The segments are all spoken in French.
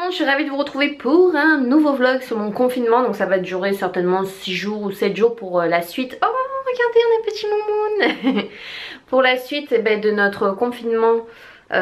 monde, je suis ravie de vous retrouver pour un nouveau vlog sur mon confinement. Donc ça va durer certainement 6 jours ou 7 jours pour la suite. Oh regardez, on a petit moumoun. Pour la suite de notre confinement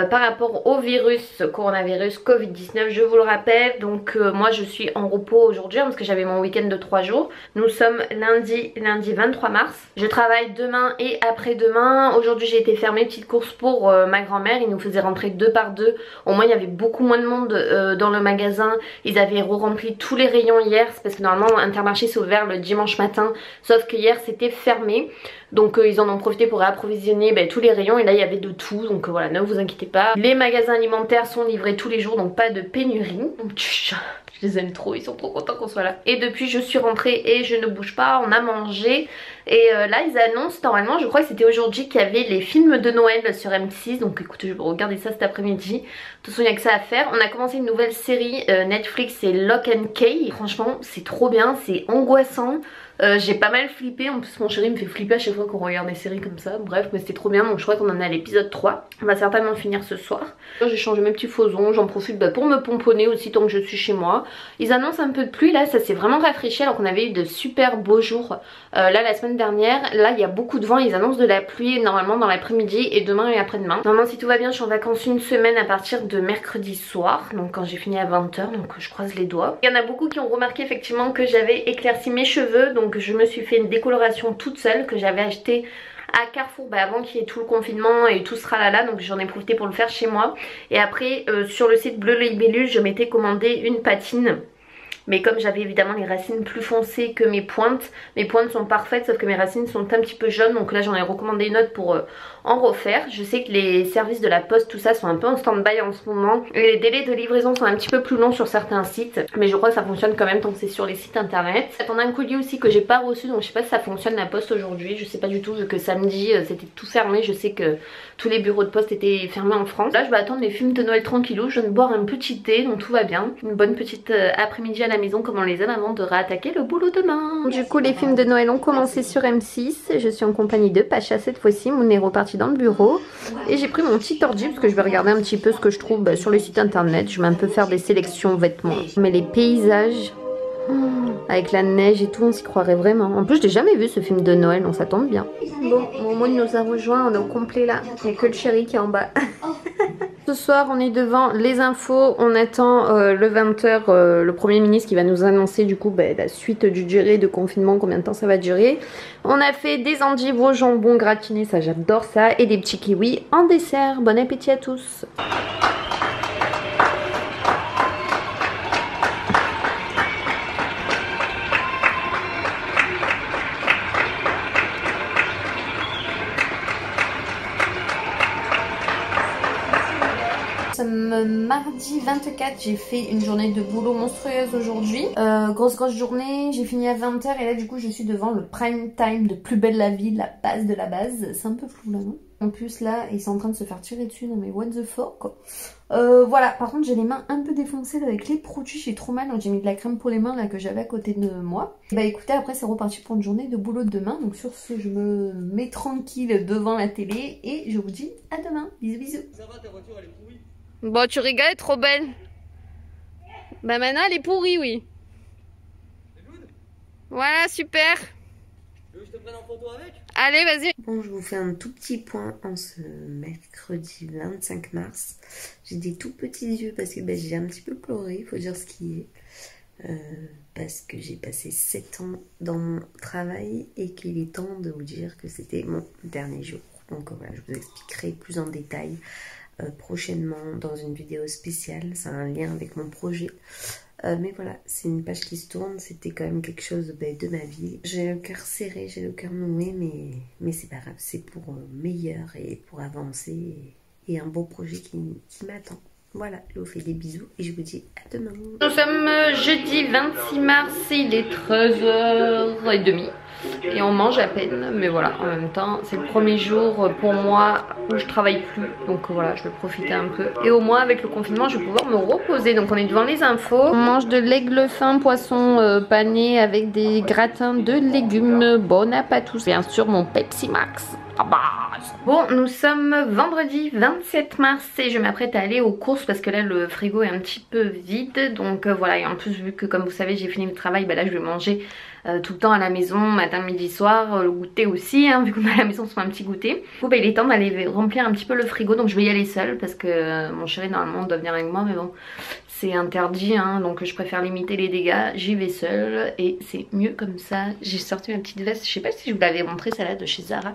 par rapport au virus, coronavirus, Covid-19, je vous le rappelle. Donc moi je suis en repos aujourd'hui parce que j'avais mon week-end de 3 jours. Nous sommes lundi 23 mars. Je travaille demain et après-demain. Aujourd'hui j'ai été faire mes petites courses pour ma grand-mère. Ils nous faisaient rentrer 2 par 2. Au moins il y avait beaucoup moins de monde dans le magasin. Ils avaient re-rempli tous les rayons hier. C'est parce que normalement Intermarché s'est ouvert le dimanche matin. Sauf que hier c'était fermé. Donc ils en ont profité pour réapprovisionner tous les rayons. Et là il y avait de tout. Donc voilà, ne vous inquiétez pas. Les magasins alimentaires sont livrés tous les jours. Donc pas de pénurie. Je les aime trop, ils sont trop contents qu'on soit là. Et depuis je suis rentrée et je ne bouge pas, on a mangé. Et là ils annoncent normalement, je crois que c'était aujourd'hui, qu'il y avait les films de Noël sur M6. Donc écoutez, je vais regarder ça cet après-midi. De toute façon il n'y a que ça à faire. On a commencé une nouvelle série Netflix, c'est Lock and Key. Franchement c'est trop bien, c'est angoissant. J'ai pas mal flippé, en plus mon chéri me fait flipper à chaque fois qu'on regarde des séries comme ça. Bref, mais c'était trop bien, donc je crois qu'on en est à l'épisode 3. On va certainement finir ce soir. J'ai changé mes petits faux ongles, j'en profite pour me pomponner aussi tant que je suis chez moi. Ils annoncent un peu de pluie, là ça s'est vraiment rafraîchi alors qu'on avait eu de super beaux jours là la semaine dernière. Là il y a beaucoup de vent, ils annoncent de la pluie normalement dans l'après-midi et demain et après-demain. Normalement si tout va bien je suis en vacances une semaine à partir de mercredi soir, donc quand j'ai fini à 20 h, donc je croise les doigts. Il y en a beaucoup qui ont remarqué effectivement que j'avais éclairci mes cheveux, donc je me suis fait une décoloration toute seule que j'avais achetée à Carrefour avant qu'il y ait tout le confinement et tout ce tralala, donc j'en ai profité pour le faire chez moi. Et après sur le site Bleu Libellule je m'étais commandé une patine. Mais comme j'avais évidemment les racines plus foncées que mes pointes sont parfaites sauf que mes racines sont un petit peu jaunes. Donc là j'en ai recommandé une autre pour en refaire. Je sais que les services de la poste tout ça sont un peu en stand-by en ce moment. Et les délais de livraison sont un petit peu plus longs sur certains sites. Mais je crois que ça fonctionne quand même tant que c'est sur les sites internet. On a un colis aussi que j'ai pas reçu, donc je sais pas si ça fonctionne la poste aujourd'hui. Je sais pas du tout vu que samedi c'était tout fermé. Je sais que tous les bureaux de poste étaient fermés en France. Là je vais attendre les films de Noël tranquillou. Je viens de boire un petit thé donc tout va bien. Une bonne petite après-midi à la maison comme on les aime avant de réattaquer le boulot demain. Du coup les films de Noël ont commencé sur M6. Je suis en compagnie de Pacha cette fois-ci. Moon est reparti dans le bureau. Et j'ai pris mon petit ordi parce que je vais regarder un petit peu ce que je trouve sur les sites internet. Je vais un peu faire des sélections vêtements. Mais les paysages avec la neige et tout, on s'y croirait vraiment. En plus je n'ai jamais vu ce film de Noël, donc ça tombe bien. Bon, Moon nous a rejoint, on est au complet là. Il n'y a que le chéri qui est en bas. Ce soir on est devant les infos, on attend le 20 h le premier ministre qui va nous annoncer du coup la suite du durée de confinement, combien de temps ça va durer. On a fait des endives au jambon gratiné, ça j'adore ça, et des petits kiwis en dessert. Bon appétit à tous. Mardi 24, j'ai fait une journée de boulot monstrueuse aujourd'hui. Grosse journée, j'ai fini à 20 h et là du coup je suis devant le prime time de Plus belle la vie, la base de la base. C'est un peu flou là non? En plus là ils sont en train de se faire tirer dessus, non mais what the fuck quoi. Voilà, par contre j'ai les mains un peu défoncées là, avec les produits, j'ai trop mal, donc j'ai mis de la crème pour les mains là que j'avais à côté de moi. Bah écoutez, après c'est reparti pour une journée de boulot de demain, donc sur ce je me mets tranquille devant la télé et je vous dis à demain. Bisous bisous. Ça va, ta voiture elle est pourrie? Bon, tu rigoles, elle est trop belle. Bah maintenant elle est pourrie, oui. Voilà, super. Tu veux que je te prenne en photo avec? Allez, vas-y. Bon, je vous fais un tout petit point en ce mercredi 25 mars. J'ai des tout petits yeux parce que j'ai un petit peu pleuré, il faut dire ce qui est. Parce que j'ai passé 7 ans dans mon travail et qu'il est temps de vous dire que c'était mon dernier jour. Donc voilà, je vous expliquerai plus en détail prochainement dans une vidéo spéciale. C'est un lien avec mon projet. Mais voilà, c'est une page qui se tourne. C'était quand même quelque chose de ma vie. J'ai le cœur serré, j'ai le cœur noué, mais c'est pas grave. C'est pour meilleur et pour avancer et un beau projet qui m'attend. Voilà, je vous fais des bisous et je vous dis à demain. Nous sommes jeudi 26 mars, il est 13h30. Et on mange à peine, mais voilà, en même temps c'est le premier jour pour moi où je travaille plus, donc voilà, je vais profiter un peu. Et au moins avec le confinement je vais pouvoir me reposer. Donc on est devant les infos. On mange de l'aigle fin poisson pané avec des gratins de légumes. Bon appétit. Bien sûr mon Pepsi Max. Bon, nous sommes vendredi 27 mars et je m'apprête à aller aux courses parce que là le frigo est un petit peu vide. Donc voilà, et en plus vu que comme vous savez j'ai fini le travail, bah là je vais manger tout le temps à la maison, matin, midi, soir, le goûter aussi, hein, vu qu'on est à la maison on se fait un petit goûter. Du coup bah, il est temps d'aller remplir un petit peu le frigo, donc je vais y aller seule parce que mon chéri normalement doit venir avec moi, mais bon c'est interdit, hein, donc je préfère limiter les dégâts. J'y vais seule et c'est mieux comme ça. J'ai sorti ma petite veste, je sais pas si je vous l'avais montré, celle-là de chez Zara.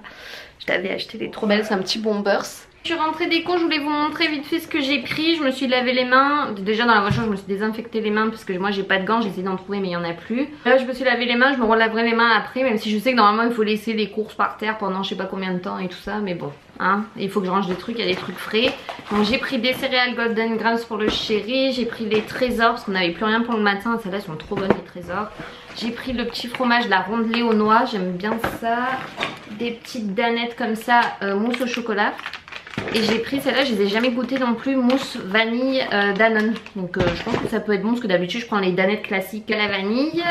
Je l'avais acheté, elle est trop belle, c'est un petit bombers. Je suis rentrée des cours, je voulais vous montrer vite fait ce que j'ai pris. Je me suis lavé les mains. Déjà dans la voiture je me suis désinfecté les mains parce que moi j'ai pas de gants, j'ai essayé d'en trouver mais il y en a plus. Là je me suis lavé les mains, je me relaverai les mains après, même si je sais que normalement il faut laisser les courses par terre pendant je sais pas combien de temps et tout ça, mais bon hein, il faut que je range des trucs, il y a des trucs frais. Donc j'ai pris des céréales Golden Grams pour le chéri, j'ai pris les trésors parce qu'on n'avait plus rien pour le matin, celles-là sont trop bonnes les trésors. J'ai pris le petit fromage, la rondelée aux noix, j'aime bien ça. Des petites danettes comme ça, mousse au chocolat. Et j'ai pris celle-là, je les ai jamais goûtées non plus, mousse vanille Danone. Donc je pense que ça peut être bon parce que d'habitude je prends les danettes classiques à la vanille.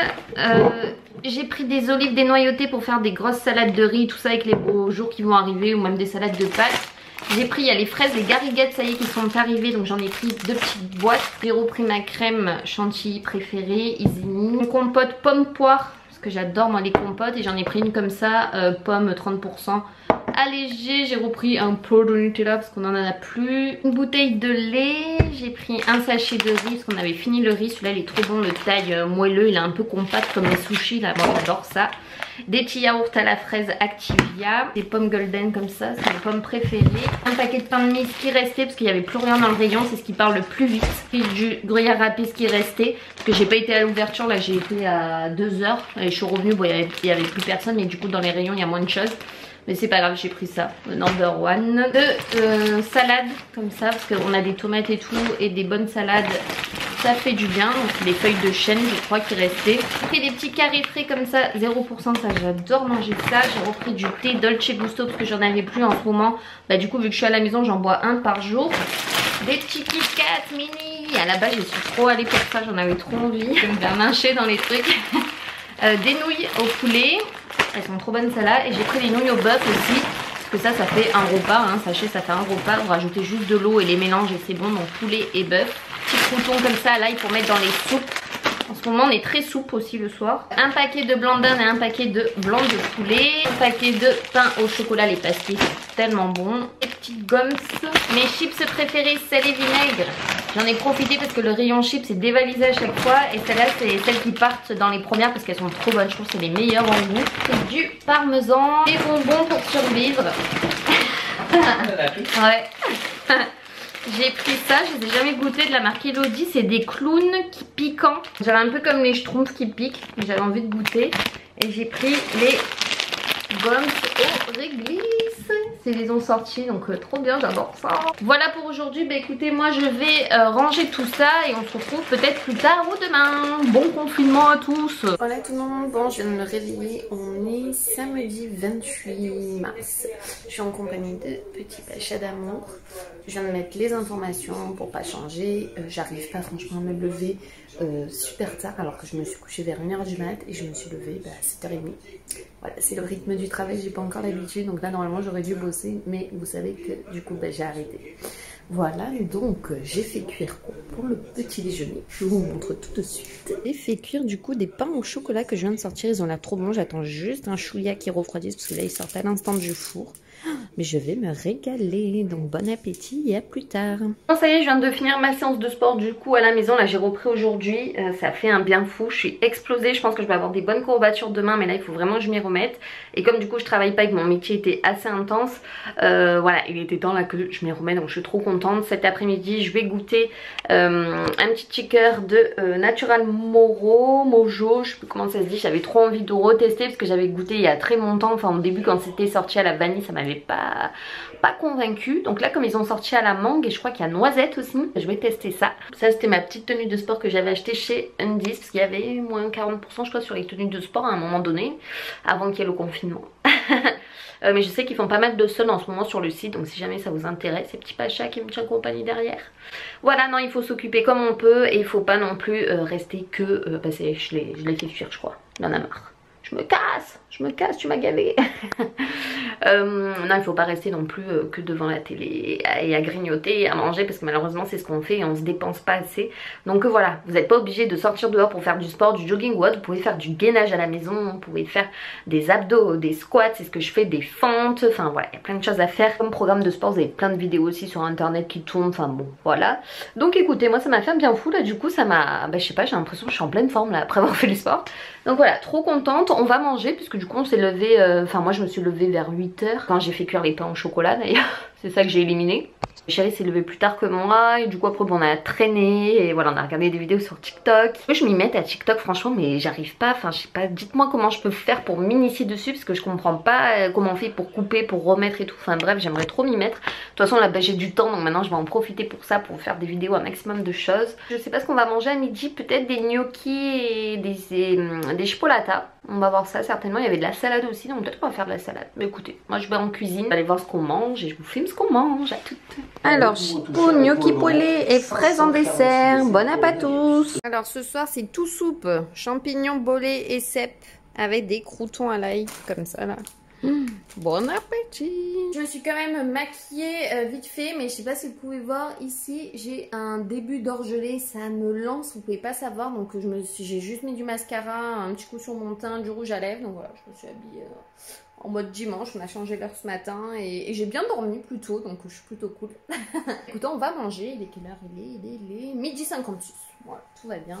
J'ai pris des olives dénoyautées pour faire des grosses salades de riz, tout ça avec les beaux jours qui vont arriver, ou même des salades de pâtes. J'ai pris, il y a les fraises, les gariguettes, ça y est, qui sont arrivées, donc j'en ai pris 2 petites boîtes. J'ai repris ma crème chantilly préférée, Isigny. Une compote pomme poire, parce que j'adore moi les compotes, et j'en ai pris une comme ça, pomme 30%. Allégé, j'ai repris un pot de Nutella parce qu'on en a plus. Une bouteille de lait, j'ai pris un sachet de riz parce qu'on avait fini le riz. Celui-là il est trop bon, le taille moelleux, il est un peu compact comme les sushis là, moi j'adore ça. Des petits yaourts à la fraise Activia, des pommes golden comme ça, c'est mes pommes préférées. Un paquet de pain de mie, ce qui restait parce qu'il n'y avait plus rien dans le rayon, c'est ce qui part le plus vite. Puis du gruyère râpé, ce qui restait, parce que j'ai pas été à l'ouverture, là j'ai été à 2 h et je suis revenue, bon il y avait plus personne, mais du coup dans les rayons il y a moins de choses. Mais c'est pas grave, j'ai pris ça, le number one. De salade comme ça, parce qu'on a des tomates et tout, et des bonnes salades, ça fait du bien. Donc des feuilles de chêne, je crois, qui restaient. J'ai pris des petits carrés frais comme ça, 0%, ça j'adore manger ça. J'ai repris du thé Dolce Gusto parce que j'en avais plus en ce moment. Bah du coup, vu que je suis à la maison, j'en bois un par jour. Des petits Kit Kat mini. À la base, je suis trop allée pour ça, j'en avais trop envie. Je vais me faire mâcher dans les trucs. Des nouilles au poulet. Elles sont trop bonnes celles-là. Et j'ai pris les nouilles au bœuf aussi. Parce que ça fait un repas. Hein. Sachez, ça fait un repas. Vous rajoutez juste de l'eau et les mélanges et c'est bon. Donc poulet et bœuf. Petit crouton comme ça, là, il faut mettre dans les soupes. En ce moment, on est très soupe aussi le soir. Un paquet de blanc d'Inde et un paquet de blanc de poulet. Un paquet de pain au chocolat, les pastilles, c'est tellement bon. Des petites gommes. Mes chips préférées, sel et vinaigre. J'en ai profité parce que le rayon chips est dévalisé à chaque fois. Et celles-là, c'est celles qui partent dans les premières parce qu'elles sont trop bonnes. Je trouve que c'est les meilleures en goût. C'est du parmesan. Des bonbons pour survivre. Ouais. J'ai pris ça, je les ai jamais goûté, de la marque Elodie, c'est des clowns qui piquent. J'avais un peu comme les schtroumpfs qui piquent, j'avais envie de goûter. Et j'ai pris les gommes au réglisse. C'est les ont sortis, donc trop bien, j'adore ça. Voilà pour aujourd'hui, bah écoutez, moi je vais ranger tout ça et on se retrouve peut-être plus tard ou demain. Bon confinement à tous. Voilà tout le monde, bon je viens de me réveiller, on est samedi 28 mars. Je suis en compagnie de Petit Pacha d'amour. Je viens de mettre les informations pour pas changer, j'arrive pas franchement à me lever super tard alors que je me suis couchée vers 1 h du mat et je me suis levée à 7 h 30. Voilà, c'est le rythme du travail, j'ai pas encore l'habitude, donc là normalement j'aurais dû bosser, mais vous savez que du coup j'ai arrêté. Voilà, donc j'ai fait cuire pour le petit déjeuner, je vous montre tout de suite. J'ai fait cuire du coup des pains au chocolat que je viens de sortir, ils ont l'air trop bons, j'attends juste un chouïa qui refroidisse parce que là ils sortent à l'instant du four. Mais je vais me régaler, donc bon appétit et à plus tard. Bon ça y est, je viens de finir ma séance de sport du coup à la maison, là j'ai repris aujourd'hui, ça fait un bien fou, je suis explosée, je pense que je vais avoir des bonnes courbatures demain, mais là il faut vraiment que je m'y remette. Et comme du coup je travaille pas et que mon métier était assez intense, voilà, il était temps là que je m'y remette, donc je suis trop contente. Cet après-midi je vais goûter un petit shaker de Natural Mojo, je sais plus comment ça se dit, j'avais trop envie de retester parce que j'avais goûté il y a très longtemps, enfin au début quand c'était sorti à la vanille ça m'avait pas convaincu. Donc là comme ils ont sorti à la mangue et je crois qu'il y a noisette aussi, je vais tester ça. Ça c'était ma petite tenue de sport que j'avais acheté chez Undies parce qu'il y avait moins 40% je crois sur les tenues de sport à un moment donné avant qu'il y ait le confinement. Mais je sais qu'ils font pas mal de soldes en ce moment sur le site, donc si jamais ça vous intéresse, c'est Petit Pacha qui me tient compagnie derrière. Voilà, non il faut s'occuper comme on peut et il faut pas non plus rester que... je l'ai fait fuir je crois, il en a marre. je me casse, tu m'as gavé. Non, il faut pas rester non plus que devant la télé et à grignoter et à manger, parce que malheureusement c'est ce qu'on fait et on se dépense pas assez. Donc voilà, vous n'êtes pas obligé de sortir dehors pour faire du sport, du jogging ou autre. Vous pouvez faire du gainage à la maison, vous pouvez faire des abdos, des squats, c'est ce que je fais, des fentes. Enfin voilà, il y a plein de choses à faire. Comme programme de sport, vous avez plein de vidéos aussi sur internet qui tournent. Enfin bon, voilà. Donc écoutez, moi ça m'a fait un bien fou là, du coup ça m'a... je sais pas, j'ai l'impression que je suis en pleine forme là après avoir fait du sport. Donc voilà, trop contente. On va manger puisque du coup on s'est levé, enfin moi je me suis levée vers 8h quand j'ai fait cuire les pains au chocolat d'ailleurs. C'est ça que j'ai éliminé. Chérie s'est levée plus tard que moi et du coup après bon, on a traîné et voilà, on a regardé des vidéos sur TikTok. Je m'y mets à TikTok franchement, mais j'arrive pas, enfin je sais pas, dites-moi comment je peux faire pour m'initier dessus parce que je comprends pas comment on fait pour couper, pour remettre et tout. Enfin bref, j'aimerais trop m'y mettre. De toute façon là j'ai du temps, donc maintenant je vais en profiter pour ça, pour faire des vidéos un maximum de choses. Je sais pas ce qu'on va manger à midi, peut-être des gnocchis et des chipolatas. On va voir ça certainement, il y avait de la salade aussi, donc peut-être qu'on va faire de la salade. Mais écoutez, moi je vais en cuisine, aller voir ce qu'on mange et je vous filme ce qu'on mange à tout. Alors, chipot, gnocchi polé et fraises en dessert. Bon appétit tous. Alors ce soir c'est tout soupe, champignons, bolés et cèpes avec des croutons à l'ail, comme ça là. Bon appétit. Je me suis quand même maquillée vite fait, mais je sais pas si vous pouvez voir ici, j'ai un début d'orgelé, ça me lance, vous pouvez pas savoir, donc j'ai juste mis du mascara, un petit coup sur mon teint, du rouge à lèvres, donc voilà, je me suis habillée en mode dimanche, on a changé l'heure ce matin et j'ai bien dormi plus tôt, donc je suis plutôt cool. Écoutez, on va manger, il est quelle heure? Il est midi 56, voilà, tout va bien,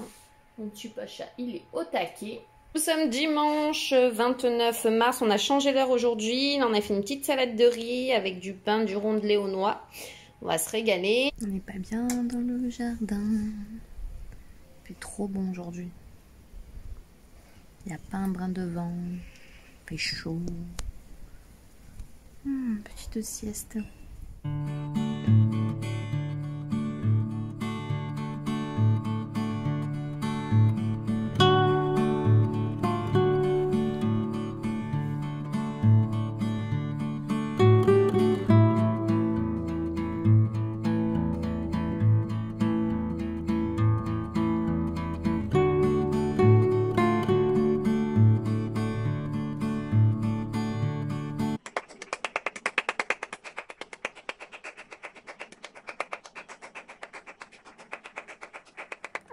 mon petit pacha, il est au taquet. Nous sommes dimanche 29 mars, on a changé l'heure aujourd'hui, on a fait une petite salade de riz avec du pain, du rondelet aux noix. On va se régaler. On n'est pas bien dans le jardin. Il fait trop bon aujourd'hui. Il n'y a pas un brin de vent. Il fait chaud. Petite sieste.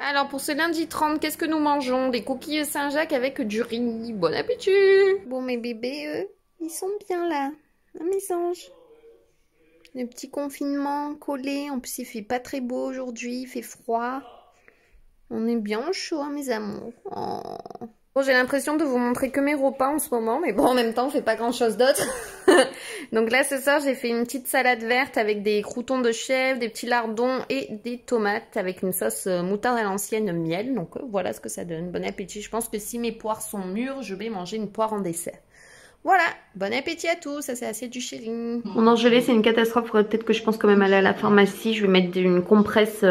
Alors pour ce lundi 30, qu'est-ce que nous mangeons? Des coquilles Saint-Jacques avec du riz. Bon appétit! Bon mes bébés, eux, ils sont bien là. Ah, mes anges. Le petit confinement collé. En plus il fait pas très beau aujourd'hui, il fait froid. On est bien au chaud, hein, mes amours. Oh. Bon, j'ai l'impression de vous montrer que mes repas en ce moment, mais bon, en même temps, on fait pas grand chose d'autre. Donc là, ce soir, j'ai fait une petite salade verte avec des croûtons de chèvre, des petits lardons et des tomates avec une sauce moutarde à l'ancienne miel. Donc voilà ce que ça donne. Bon appétit. Je pense que si mes poires sont mûres, je vais manger une poire en dessert. Voilà, bon appétit à tous, ça c'est assez du chéri. Mon engelé c'est une catastrophe, faudrait peut-être que je pense quand même aller à la pharmacie. Je vais mettre une compresse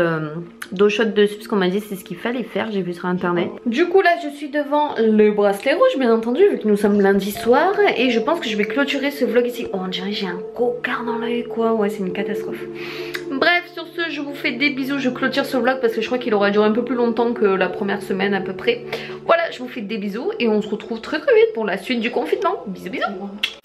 d'eau chaude dessus parce qu'on m'a dit c'est ce qu'il fallait faire, j'ai vu sur internet. Du coup là je suis devant le bracelet rouge bien entendu vu que nous sommes lundi soir. Et je pense que je vais clôturer ce vlog ici. Oh on dirait j'ai un cocard dans l'œil quoi, ouais c'est une catastrophe. Bref sur ce je vous fais des bisous, je clôture ce vlog parce que je crois qu'il aura duré un peu plus longtemps que la première semaine à peu près. Voilà je vous fais des bisous et on se retrouve très vite pour la suite du confinement. Bisous bisous.